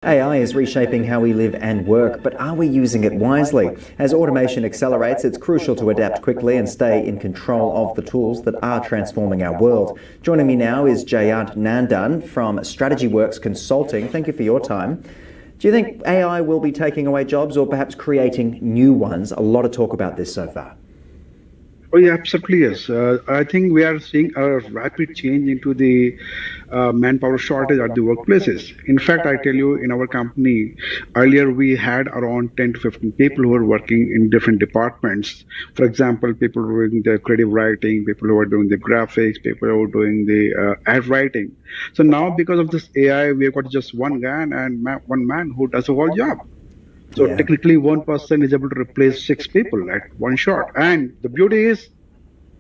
AI is reshaping how we live and work, but are we using it wisely? As automation accelerates, it's crucial to adapt quickly and stay in control of the tools that are transforming our world. Joining me now is Jayant Nandan from Strategy Works Consulting. Thank you for your time. Do you think AI will be taking away jobs or perhaps creating new ones? A lot of talk about this so far. Oh, yeah, absolutely, yes. I think we are seeing a rapid change into the manpower shortage at the workplaces. In fact, I tell you, in our company, earlier we had around 10 to 15 people who were working in different departments. For example, people who were doing the creative writing, people who were doing the graphics, people who were doing the ad writing. So now, because of this AI, we've got just one guy and one man who does the whole job. So Yeah. technically, one person is able to replace six people at one shot. And the beauty is,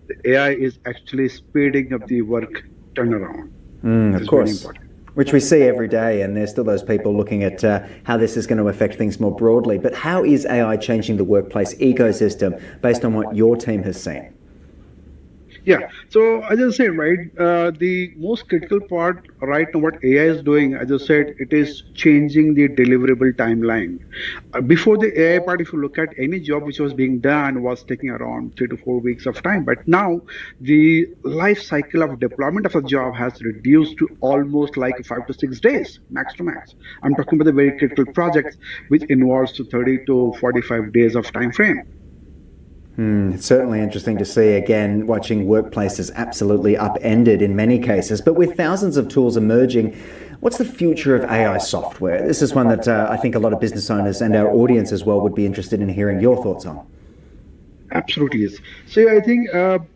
the AI is actually speeding up the work turnaround. Of course. Which we see every day, and there's still those people looking at how this is going to affect things more broadly. But how is AI changing the workplace ecosystem based on what your team has seen? Yeah. So as I said, right, the most critical part right now, what AI is doing, as I said, it is changing the deliverable timeline. Before the AI part, if you look at any job which was being done, was taking around 3 to 4 weeks of time. But now the life cycle of deployment of a job has reduced to almost like 5 to 6 days, max to max. I'm talking about the very critical projects, which involves to 30 to 45 days of time frame. It's certainly interesting to see, again, watching workplaces absolutely upended in many cases. But with thousands of tools emerging, what's the future of AI software? This is one that I think a lot of business owners and our audience as well would be interested in hearing your thoughts on. Absolutely, yes. So I think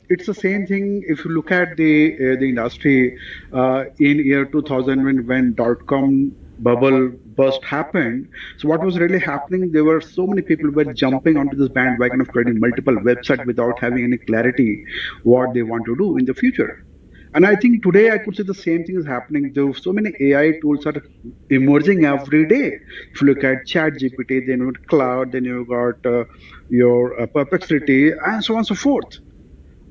it's the same thing. If you look at the industry in year 2000 when dot-com bubble burst happened. So what was really happening? There were so many people were jumping onto this bandwagon of creating multiple websites without having any clarity what they want to do in the future. And I think today I could say the same thing is happening. There are so many AI tools are emerging every day. If you look at ChatGPT, then you got Cloud, then you got your Perplexity, and so on and so forth.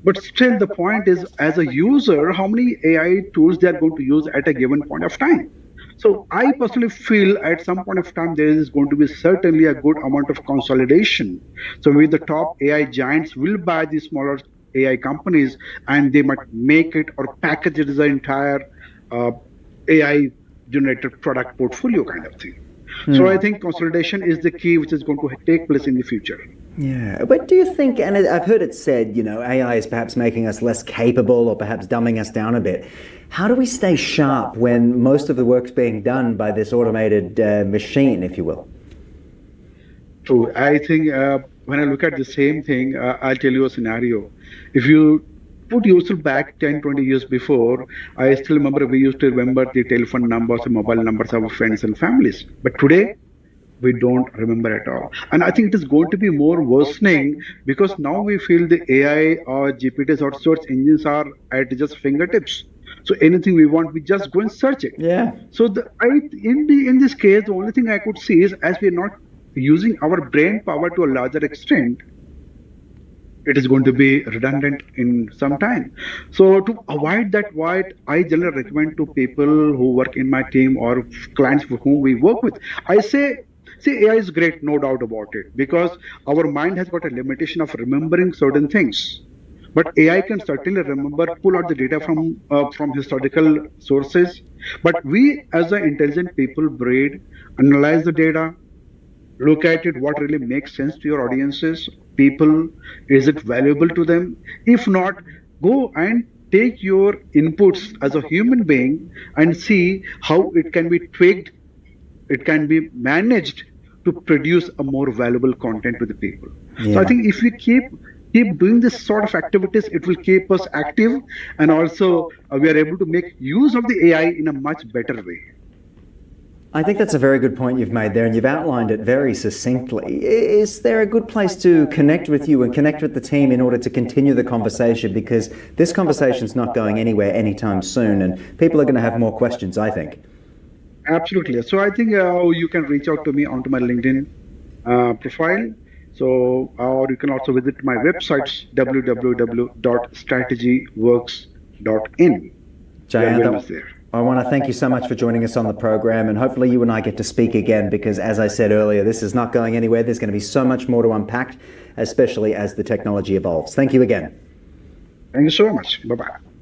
But still, the point is, as a user, how many AI tools they are going to use at a given point of time. So I personally feel at some point of time there is going to be certainly a good amount of consolidation. So maybe the top AI giants will buy the smaller AI companies and they might make it or package it as an entire AI generated product portfolio kind of thing. So I think consolidation is the key which is going to take place in the future. Yeah, but do you think, and I've heard it said, AI is perhaps making us less capable or perhaps dumbing us down a bit. How do we stay sharp when most of the work's being done by this automated machine, if you will? True. I think when I look at the same thing, I'll tell you a scenario. If you put yourself back 10, 20 years before, I still remember we used to remember the telephone numbers and mobile numbers of our friends and families. But today, we don't remember at all. And I think it is going to be more worsening because now we feel the AI or GPTs or search engines are at just fingertips. So anything we want, we just go and search it. Yeah. So in this case, the only thing I could see is as we are not using our brain power to a larger extent, it is going to be redundant in some time. So to avoid that, what I generally recommend to people who work in my team or clients for whom we work with, I say, see, AI is great, no doubt about it, because our mind has got a limitation of remembering certain things. But AI can certainly remember, pull out the data from historical sources. But we, as an intelligent people breed, analyze the data, look at it, what really makes sense to your audiences, people, is it valuable to them? If not, go and take your inputs as a human being and see how it can be tweaked, it can be managed to produce a more valuable content to the people. So I think if we keep doing this sort of activities, it will keep us active, and also we are able to make use of the AI in a much better way. I think that's a very good point you've made there, and you've outlined it very succinctly. Is there a good place to connect with you and connect with the team in order to continue the conversation? Because this conversation's not going anywhere anytime soon, and people are going to have more questions, I think. Absolutely. So I think you can reach out to me onto my LinkedIn profile. So, or you can also visit my website, www.strategyworks.in. Jayant, I want to thank you so much for joining us on the program, and hopefully you and I get to speak again, because as I said earlier, this is not going anywhere. There's going to be so much more to unpack, especially as the technology evolves. Thank you again. Thank you so much. Bye-bye.